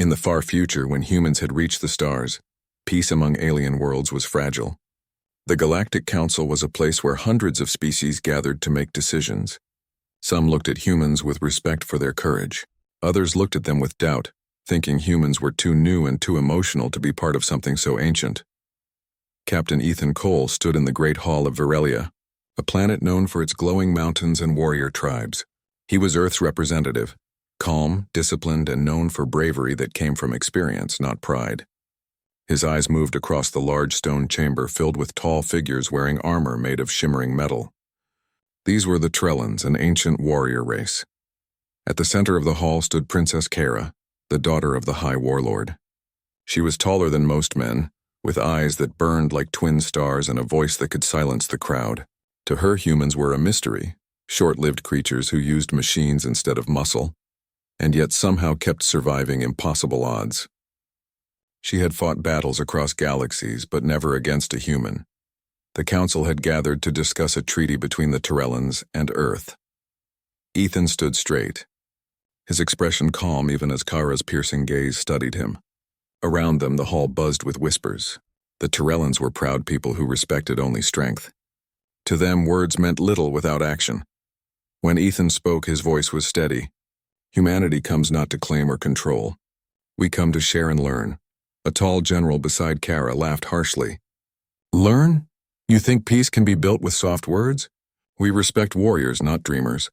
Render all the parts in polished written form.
In the far future, when humans had reached the stars, peace among alien worlds was fragile. The Galactic Council was a place where hundreds of species gathered to make decisions. Some looked at humans with respect for their courage. Others looked at them with doubt, thinking humans were too new and too emotional to be part of something so ancient. Captain Ethan Cole stood in the Great Hall of Virelia, a planet known for its glowing mountains and warrior tribes. He was Earth's representative, calm, disciplined, and known for bravery that came from experience, not pride. His eyes moved across the large stone chamber filled with tall figures wearing armor made of shimmering metal. These were the Trellans, an ancient warrior race. At the center of the hall stood Princess Kara, the daughter of the High Warlord. She was taller than most men, with eyes that burned like twin stars and a voice that could silence the crowd. To her, humans were a mystery, short-lived creatures who used machines instead of muscle, and yet somehow kept surviving impossible odds. She had fought battles across galaxies, but never against a human. The Council had gathered to discuss a treaty between the Trellans and Earth. Ethan stood straight, his expression calm even as Kara's piercing gaze studied him. Around them, the hall buzzed with whispers. The Trellans were proud people who respected only strength. To them, words meant little without action. When Ethan spoke, his voice was steady. Humanity comes not to claim or control. We come to share and learn. A tall general beside Kara laughed harshly. Learn? You think peace can be built with soft words? We respect warriors, not dreamers.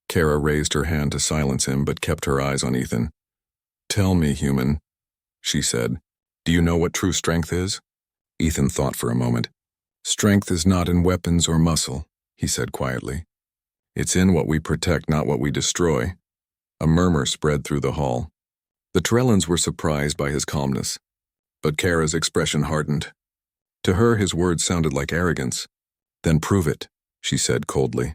Kara raised her hand to silence him, but kept her eyes on Ethan. Tell me, human, she said. Do you know what true strength is? Ethan thought for a moment. Strength is not in weapons or muscle, he said quietly. It's in what we protect, not what we destroy. A murmur spread through the hall. The Trellans were surprised by his calmness, but Kara's expression hardened. To her, his words sounded like arrogance. Then prove it, she said coldly.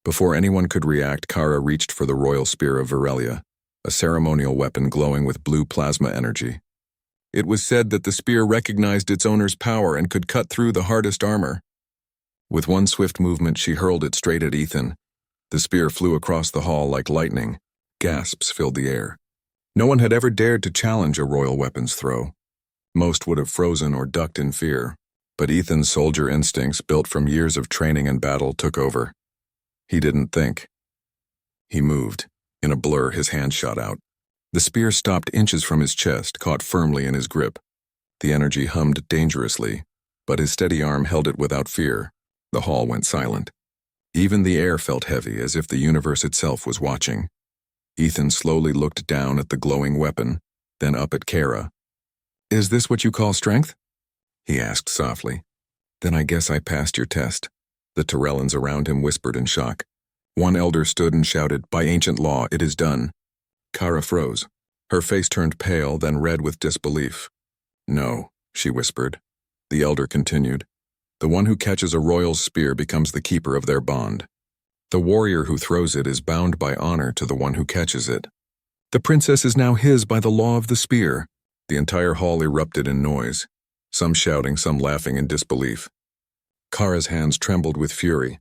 Before anyone could react, Kara reached for the royal spear of Virelia, a ceremonial weapon glowing with blue plasma energy. It was said that the spear recognized its owner's power and could cut through the hardest armor. With one swift movement, she hurled it straight at Ethan. The spear flew across the hall like lightning. Gasps filled the air. No one had ever dared to challenge a royal weapon's throw. Most would have frozen or ducked in fear, but Ethan's soldier instincts, built from years of training and battle, took over. He didn't think. He moved. In a blur, his hand shot out. The spear stopped inches from his chest, caught firmly in his grip. The energy hummed dangerously, but his steady arm held it without fear. The hall went silent. Even the air felt heavy, as if the universe itself was watching. Ethan slowly looked down at the glowing weapon, then up at Kara. Is this what you call strength? He asked softly. Then I guess I passed your test. The Trellans around him whispered in shock. One elder stood and shouted, By ancient law, it is done. Kara froze. Her face turned pale, then red with disbelief. No, she whispered. The elder continued. The one who catches a royal's spear becomes the keeper of their bond. The warrior who throws it is bound by honor to the one who catches it. The princess is now his by the law of the spear. The entire hall erupted in noise, some shouting, some laughing in disbelief. Kara's hands trembled with fury.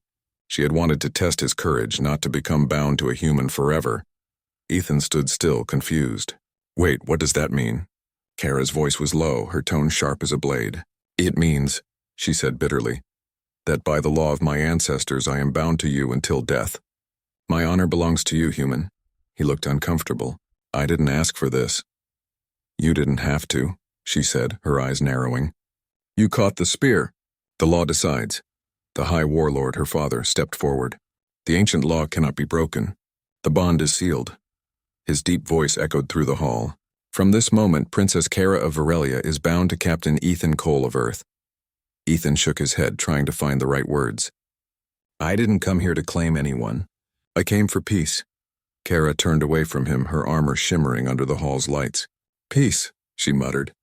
She had wanted to test his courage, not to become bound to a human forever. Ethan stood still, confused. Wait, what does that mean? Kara's voice was low, her tone sharp as a blade. It means, she said bitterly, that by the law of my ancestors I am bound to you until death. My honor belongs to you, human. He looked uncomfortable. I didn't ask for this. You didn't have to, she said, her eyes narrowing. You caught the spear. The law decides. The High Warlord, her father, stepped forward. The ancient law cannot be broken. The bond is sealed. His deep voice echoed through the hall. From this moment, Princess Kara of Virelia is bound to Captain Ethan Cole of Earth. Ethan shook his head, trying to find the right words. I didn't come here to claim anyone. I came for peace. Kara turned away from him, her armor shimmering under the hall's lights. Peace, she muttered.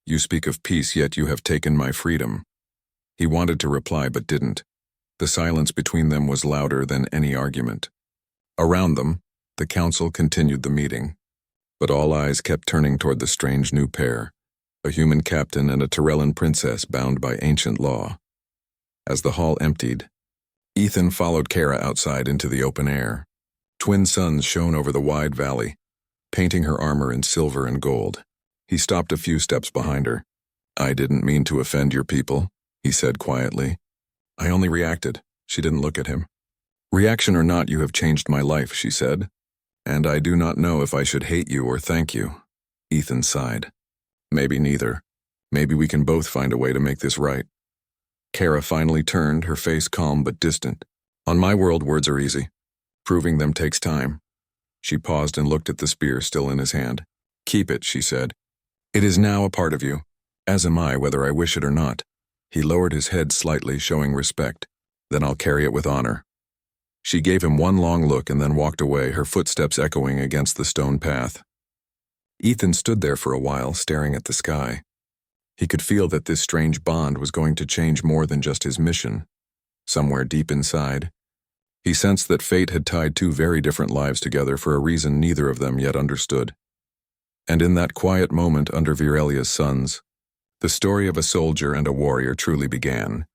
You speak of peace, yet you have taken my freedom. He wanted to reply but didn't. The silence between them was louder than any argument. Around them, the council continued the meeting. But all eyes kept turning toward the strange new pair, a human captain and a Trellan princess bound by ancient law. As the hall emptied, Ethan followed Kara outside into the open air. Twin suns shone over the wide valley. painting her armor in silver and gold. He stopped a few steps behind her. "I didn't mean to offend your people," he said quietly. "I only reacted." She didn't look at him. "Reaction or not, you have changed my life," she said. "And I do not know if I should hate you or thank you." Ethan sighed. "Maybe neither. Maybe we can both find a way to make this right." Kara finally turned, her face calm but distant. "On my world, words are easy. Proving them takes time." She paused and looked at the spear still in his hand. "Keep it," she said. "It is now a part of you, as am I, whether I wish it or not." He lowered his head slightly, showing respect. "Then I'll carry it with honor." She gave him one long look and then walked away, her footsteps echoing against the stone path. Ethan stood there for a while, staring at the sky. He could feel that this strange bond was going to change more than just his mission. Somewhere deep inside, he sensed that fate had tied two very different lives together for a reason neither of them yet understood. And in that quiet moment under Virelia's suns, the story of a soldier and a warrior truly began.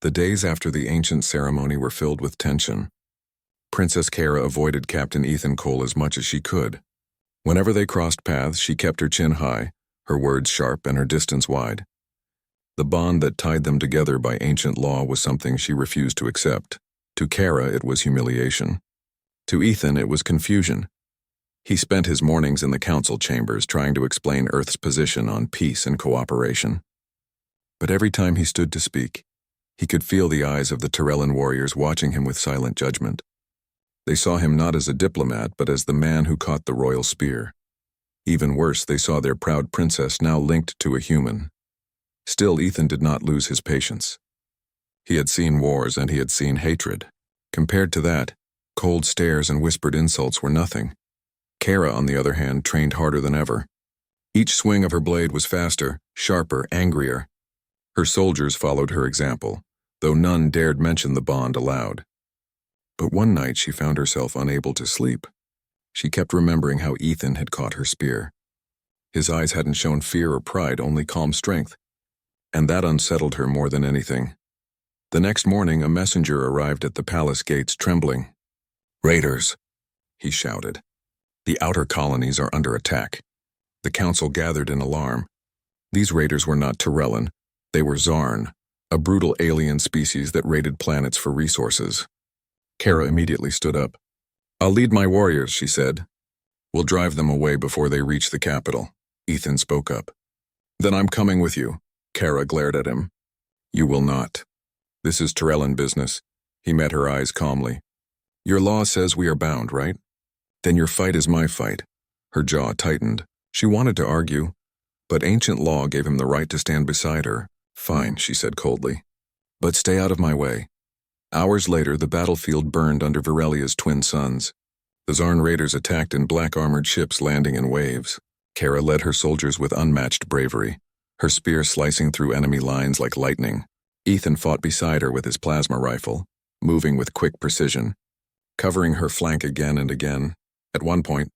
The days after the ancient ceremony were filled with tension. Princess Kara avoided Captain Ethan Cole as much as she could. Whenever they crossed paths, she kept her chin high, her words sharp and her distance wide. The bond that tied them together by ancient law was something she refused to accept. To Kara, it was humiliation. To Ethan, it was confusion. He spent his mornings in the council chambers trying to explain Earth's position on peace and cooperation. But every time he stood to speak, he could feel the eyes of the Tyrellan warriors watching him with silent judgment. They saw him not as a diplomat, but as the man who caught the royal spear. Even worse, they saw their proud princess now linked to a human. Still, Ethan did not lose his patience. He had seen wars and he had seen hatred. Compared to that, cold stares and whispered insults were nothing. Kara, on the other hand, trained harder than ever. Each swing of her blade was faster, sharper, angrier. Her soldiers followed her example, though none dared mention the bond aloud. But one night she found herself unable to sleep. She kept remembering how Ethan had caught her spear. His eyes hadn't shown fear or pride, only calm strength. And that unsettled her more than anything. The next morning, a messenger arrived at the palace gates trembling. "Raiders," he shouted. "The outer colonies are under attack." The council gathered in alarm. These raiders were not Tyrellan. They were Zarn, a brutal alien species that raided planets for resources. Kara immediately stood up. "I'll lead my warriors," she said. "We'll drive them away before they reach the capital." Ethan spoke up. "Then I'm coming with you." Kara glared at him. "You will not. This is Tyrellan business." He met her eyes calmly. "Your law says we are bound, right? Then your fight is my fight." Her jaw tightened. She wanted to argue, but ancient law gave him the right to stand beside her. "Fine," she said coldly. "But stay out of my way." Hours later, the battlefield burned under Virelia's twin suns. The Zarn raiders attacked in black-armored ships landing in waves. Kara led her soldiers with unmatched bravery, her spear slicing through enemy lines like lightning. Ethan fought beside her with his plasma rifle, moving with quick precision, covering her flank again and again. At one point,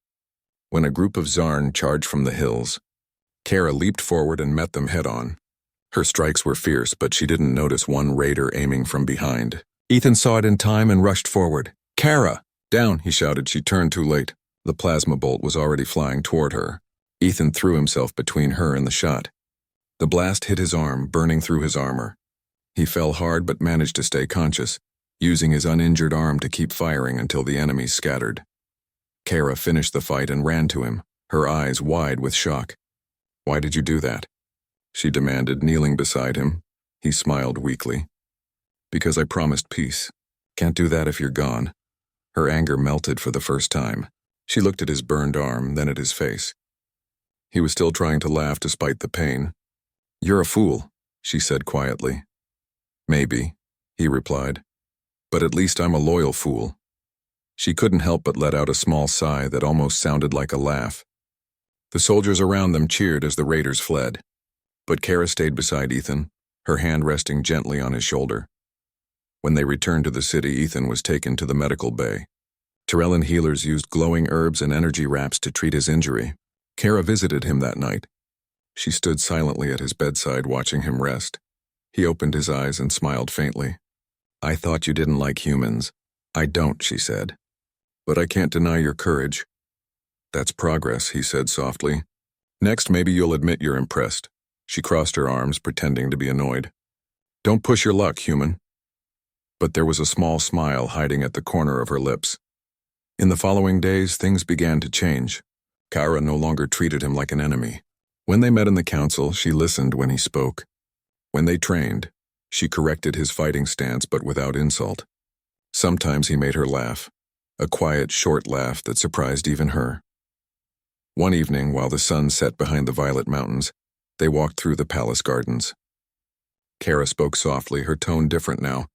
when a group of Zarn charged from the hills, Kara leaped forward and met them head-on. Her strikes were fierce, but she didn't notice one raider aiming from behind. Ethan saw it in time and rushed forward. "Kara! Down!" he shouted. She turned too late. The plasma bolt was already flying toward her. Ethan threw himself between her and the shot. The blast hit his arm, burning through his armor. He fell hard but managed to stay conscious, using his uninjured arm to keep firing until the enemies scattered. Kara finished the fight and ran to him, her eyes wide with shock. "Why did you do that?" she demanded, kneeling beside him. He smiled weakly. "Because I promised peace. Can't do that if you're gone." Her anger melted for the first time. She looked at his burned arm, then at his face. He was still trying to laugh despite the pain. "You're a fool," she said quietly. "Maybe," he replied. "But at least I'm a loyal fool." She couldn't help but let out a small sigh that almost sounded like a laugh. The soldiers around them cheered as the raiders fled. But Kara stayed beside Ethan, her hand resting gently on his shoulder. When they returned to the city, Ethan was taken to the medical bay. Tyrellan healers used glowing herbs and energy wraps to treat his injury. Kara visited him that night. She stood silently at his bedside, watching him rest. He opened his eyes and smiled faintly. "I thought you didn't like humans." "I don't," she said. "But I can't deny your courage." That's progress, he said softly. Next, maybe you'll admit you're impressed. She crossed her arms, pretending to be annoyed. Don't push your luck, human. But there was a small smile hiding at the corner of her lips. In the following days, things began to change. Kara no longer treated him like an enemy. When they met in the council, she listened when he spoke. When they trained, she corrected his fighting stance but without insult. Sometimes he made her laugh, a quiet, short laugh that surprised even her. One evening, while the sun set behind the Violet Mountains, they walked through the palace gardens. Kara spoke softly, her tone different now.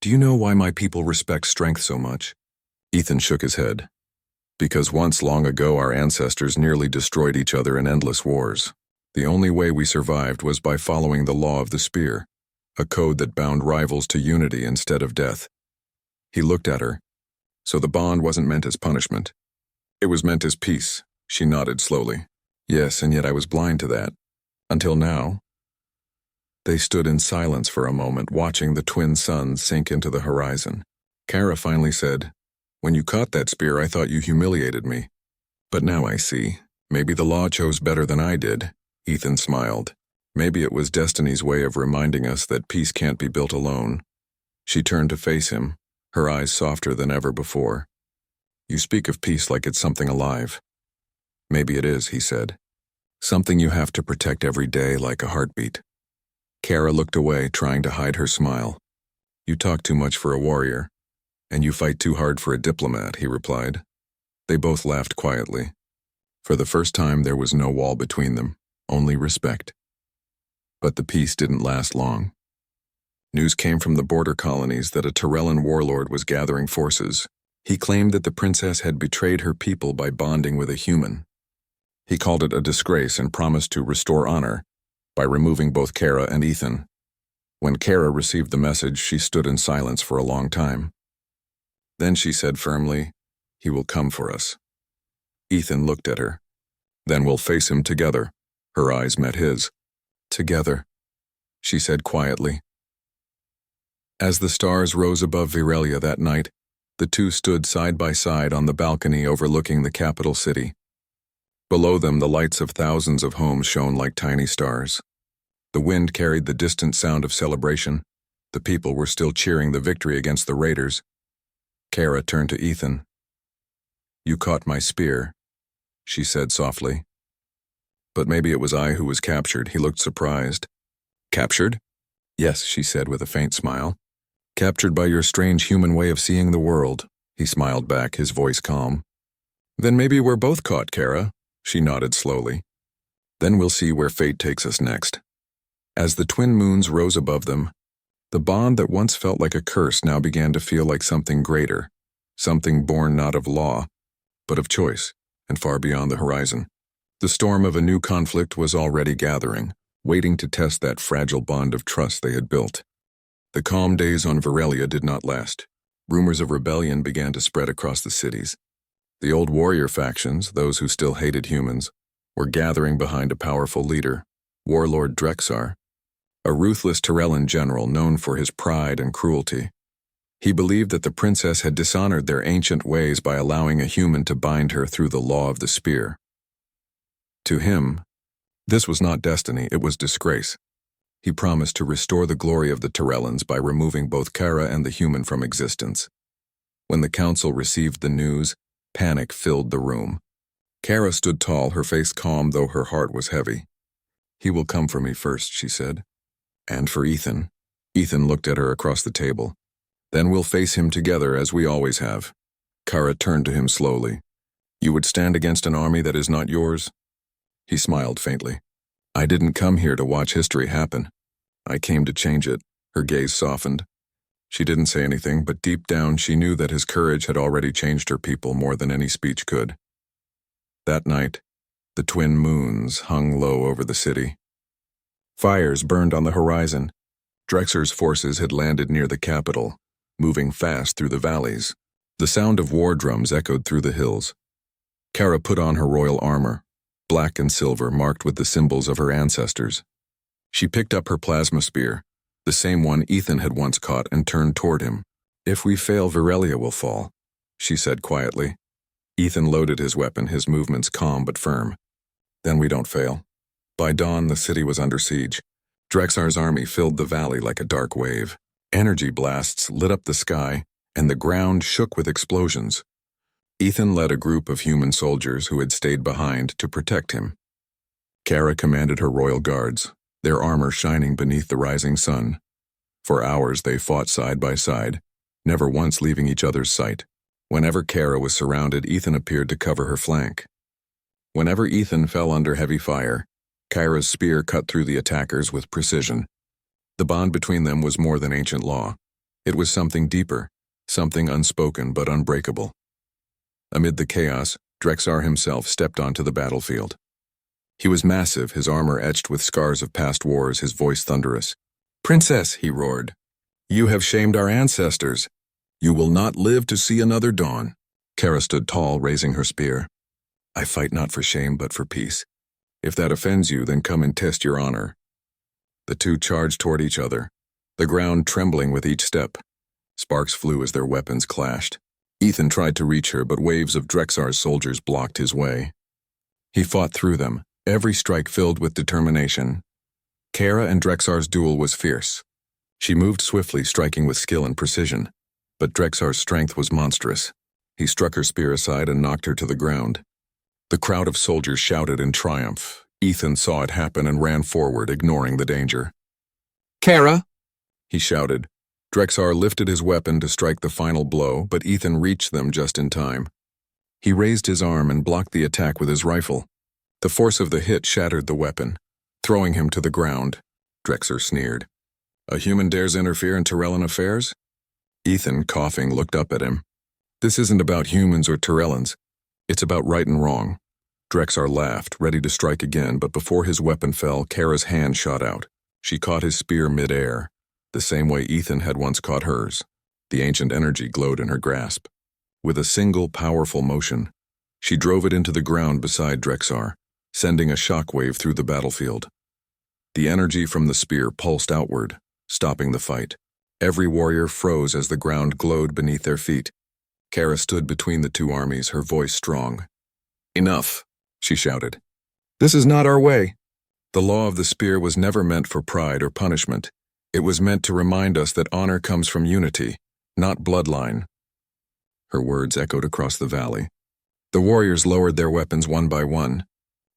Do you know why my people respect strength so much? Ethan shook his head. Because once long ago our ancestors nearly destroyed each other in endless wars. The only way we survived was by following the law of the spear, a code that bound rivals to unity instead of death. He looked at her. So the bond wasn't meant as punishment. It was meant as peace. She nodded slowly. Yes, and yet I was blind to that. Until now. They stood in silence for a moment, watching the twin suns sink into the horizon. Kara finally said, When you caught that spear, I thought you humiliated me. But now I see. Maybe the law chose better than I did. Ethan smiled. Maybe it was destiny's way of reminding us that peace can't be built alone. She turned to face him, her eyes softer than ever before. You speak of peace like it's something alive. Maybe it is, he said. Something you have to protect every day like a heartbeat. Kara looked away, trying to hide her smile. You talk too much for a warrior, and you fight too hard for a diplomat, he replied. They both laughed quietly. For the first time, there was no wall between them, only respect. But the peace didn't last long. News came from the border colonies that a Tyrellan warlord was gathering forces. He claimed that the princess had betrayed her people by bonding with a human. He called it a disgrace and promised to restore honor by removing both Kara and Ethan. When Kara received the message, she stood in silence for a long time. Then she said firmly, He will come for us. Ethan looked at her. Then we'll face him together. Her eyes met his. Together, she said quietly. As the stars rose above Virelia that night, the two stood side by side on the balcony overlooking the capital city. Below them, the lights of thousands of homes shone like tiny stars. The wind carried the distant sound of celebration. The people were still cheering the victory against the raiders. Kara turned to Ethan. You caught my spear, she said softly. But maybe it was I who was captured. He looked surprised. Captured? Yes, she said with a faint smile. Captured by your strange human way of seeing the world. He smiled back, his voice calm. Then maybe we're both caught, Kara. She nodded slowly. Then we'll see where fate takes us next. As the twin moons rose above them, the bond that once felt like a curse now began to feel like something greater, something born not of law, but of choice, and far beyond the horizon. The storm of a new conflict was already gathering, waiting to test that fragile bond of trust they had built. The calm days on Virelia did not last. Rumors of rebellion began to spread across the cities. The old warrior factions, those who still hated humans, were gathering behind a powerful leader, Warlord Drexar, a ruthless Tyrellan general known for his pride and cruelty. He believed that the princess had dishonored their ancient ways by allowing a human to bind her through the law of the spear. To him, this was not destiny, it was disgrace. He promised to restore the glory of the Tyrellans by removing both Kara and the human from existence. When the council received the news, panic filled the room. Kara stood tall, her face calm though her heart was heavy. He will come for me first, she said. And for Ethan. Ethan looked at her across the table. Then we'll face him together as we always have. Kara turned to him slowly. You would stand against an army that is not yours? He smiled faintly. I didn't come here to watch history happen. I came to change it. Her gaze softened. She didn't say anything, but deep down she knew that his courage had already changed her people more than any speech could. That night, the twin moons hung low over the city. Fires burned on the horizon. Drexar's forces had landed near the capital, moving fast through the valleys. The sound of war drums echoed through the hills. Kara put on her royal armor, black and silver marked with the symbols of her ancestors. She picked up her plasma spear, the same one Ethan had once caught, and turned toward him. If we fail, Virelia will fall, she said quietly. Ethan loaded his weapon, his movements calm but firm. Then we don't fail. By dawn, the city was under siege. Drexar's army filled the valley like a dark wave. Energy blasts lit up the sky, and the ground shook with explosions. Ethan led a group of human soldiers who had stayed behind to protect him. Kara commanded her royal guards, their armor shining beneath the rising sun. For hours they fought side by side, never once leaving each other's sight. Whenever Kara was surrounded, Ethan appeared to cover her flank. Whenever Ethan fell under heavy fire, Kara's spear cut through the attackers with precision. The bond between them was more than ancient law. It was something deeper, something unspoken but unbreakable. Amid the chaos, Drexar himself stepped onto the battlefield. He was massive, his armor etched with scars of past wars, his voice thunderous. "Princess," he roared, "you have shamed our ancestors. You will not live to see another dawn." Kara stood tall, raising her spear. "I fight not for shame, but for peace. If that offends you, then come and test your honor." The two charged toward each other, the ground trembling with each step. Sparks flew as their weapons clashed. Ethan tried to reach her, but waves of Drexar's soldiers blocked his way. He fought through them, every strike filled with determination. Kara and Drexar's duel was fierce. She moved swiftly, striking with skill and precision. But Drexar's strength was monstrous. He struck her spear aside and knocked her to the ground. The crowd of soldiers shouted in triumph. Ethan saw it happen and ran forward, ignoring the danger. "Kara!" he shouted. Drexar lifted his weapon to strike the final blow, but Ethan reached them just in time. He raised his arm and blocked the attack with his rifle. The force of the hit shattered the weapon, throwing him to the ground. Drexar sneered. "A human dares interfere in Tyrellan affairs?" Ethan, coughing, looked up at him. "This isn't about humans or Tyrellans. It's about right and wrong." Drexar laughed, ready to strike again, but before his weapon fell, Kara's hand shot out. She caught his spear mid-air, the same way Ethan had once caught hers. The ancient energy glowed in her grasp. With a single powerful motion, she drove it into the ground beside Drexar, sending a shockwave through the battlefield. The energy from the spear pulsed outward, stopping the fight. Every warrior froze as the ground glowed beneath their feet. Kara stood between the two armies, her voice strong. "Enough," she shouted. "This is not our way." The law of the spear was never meant for pride or punishment. It was meant to remind us that honor comes from unity, not bloodline. Her words echoed across the valley. The warriors lowered their weapons one by one.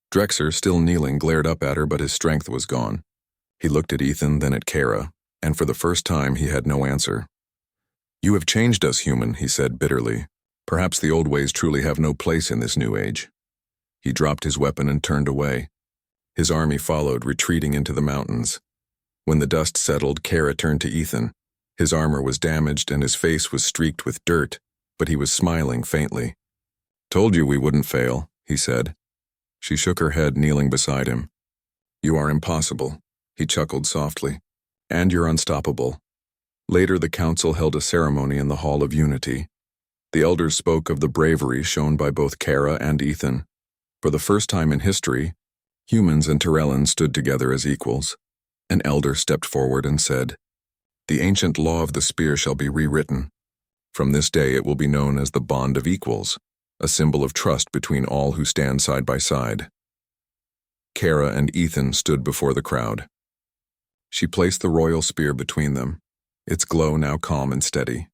Drexar, still kneeling, glared up at her, but his strength was gone. He looked at Ethan, then at Kara, and for the first time he had no answer. "You have changed us, human," he said bitterly. "Perhaps the old ways truly have no place in this new age." He dropped his weapon and turned away. His army followed, retreating into the mountains. When the dust settled, Kara turned to Ethan. His armor was damaged and his face was streaked with dirt, but he was smiling faintly. "Told you we wouldn't fail," he said. She shook her head, kneeling beside him. "You are impossible," he chuckled softly. "And you're unstoppable." Later, the council held a ceremony in the Hall of Unity. The elders spoke of the bravery shown by both Kara and Ethan. For the first time in history, humans and Tyrellans stood together as equals. An elder stepped forward and said, "The ancient law of the spear shall be rewritten. From this day it will be known as the bond of equals, a symbol of trust between all who stand side by side." Kara and Ethan stood before the crowd. She placed the royal spear between them, its glow now calm and steady.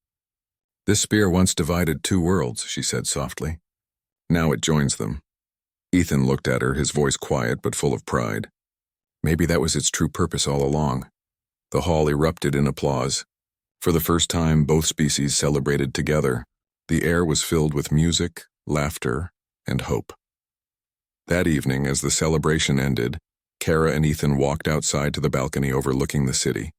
"This spear once divided two worlds," she said softly. "Now it joins them." Ethan looked at her, his voice quiet but full of pride. Maybe that was its true purpose all along. The hall erupted in applause. For the first time, both species celebrated together. The air was filled with music, laughter, and hope. That evening, as the celebration ended, Kara and Ethan walked outside to the balcony overlooking the city.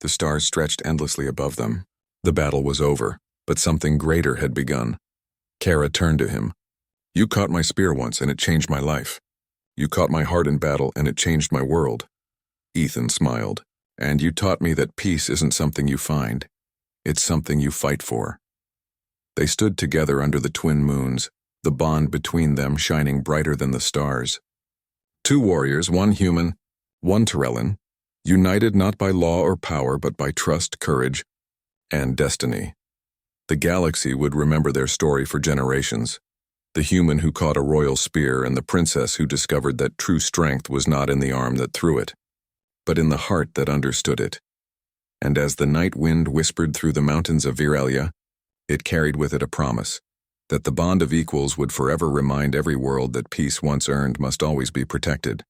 The stars stretched endlessly above them. The battle was over, but something greater had begun. Kara turned to him. "You caught my spear once, and it changed my life. You caught my heart in battle, and it changed my world." Ethan smiled. "And you taught me that peace isn't something you find. It's something you fight for." They stood together under the twin moons, the bond between them shining brighter than the stars. Two warriors, one human, one Tyrellan, united not by law or power, but by trust, courage, and destiny. The galaxy would remember their story for generations. The human who caught a royal spear and the princess who discovered that true strength was not in the arm that threw it, but in the heart that understood it. And as the night wind whispered through the mountains of Viralia, it carried with it a promise that the bond of equals would forever remind every world that peace once earned must always be protected.